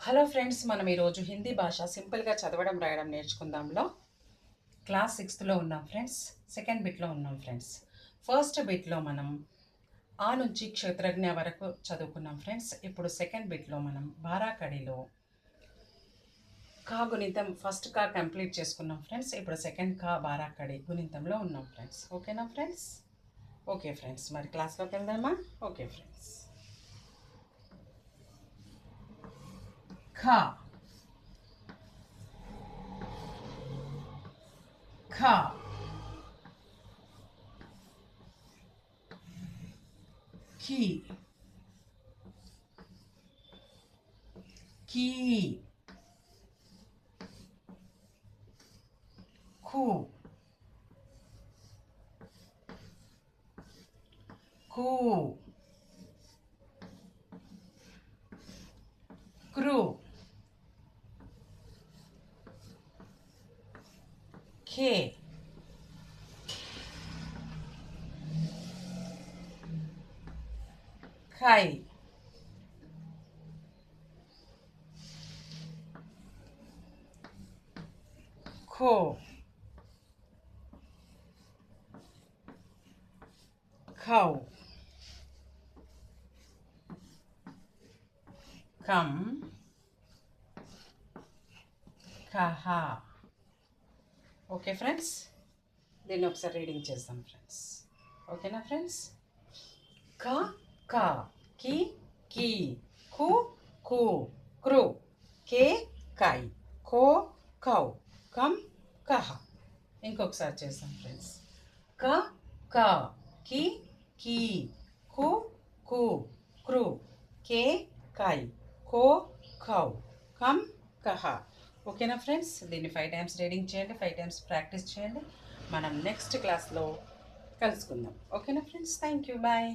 Hello friends, మనం ఈరోజు హిందీ భాష సింపుల్గా చదవడం రాయడం నేర్చుకుందాంలో. క్లాస్ 6లో ఉన్నాం ఫ్రెండ్స్. సెకండ్ బిట్లో ఉన్నాం ఫ్రెండ్స్. ఫస్ట్ బిట్లో మనం ఆ నుంచి క్షేత్రజ్ఞ వరకు చదువుకున్నాం ఫ్రెండ్స్. ఇప్పుడు సెకండ్ బిట్లో మనం బారాకడిలో కా గుణితం ఫస్ట్ కా కంప్లీట్ చేసుకున్నాం ఫ్రెండ్స్. ఇప్పుడు సెకండ్ కా బారాకడి గుణితంలో ఉన్నాం ఫ్రెండ్స్. ఓకేనా ఫ్రెండ్స్? ఓకే ఫ్రెండ్స్, మరి క్లాస్లోకి వెళ్దామా? Okay friends. ఖా ఖా ఖీ కీ ఖూ ఖూ క్రూ ఖే ఖై ఖో ఖౌ కమ్ కహా. ఓకే ఫ్రెండ్స్, దీన్ని ఒకసారి రీడింగ్ చేద్దాం ఫ్రెండ్స్. ఓకేనా ఫ్రెండ్స్? క కా కి కీ కు కు క్రు కే కై ఖో ఖౌ కమ్ కహ. ఇంకొకసారి చేద్దాం ఫ్రెండ్స్. క కా కి కీ కు కు క్రు కే కై ఖో ఖౌ కమ్ కహ. ఓకేనా ఫ్రెండ్స్? దీన్ని 5 టైమ్స్ రీడింగ్ చేయండి, 5 టైమ్స్ ప్రాక్టీస్ చేయండి. మనం నెక్స్ట్ క్లాస్లో కలుసుకుందాం. ఓకేనా ఫ్రెండ్స్? Thank you, bye.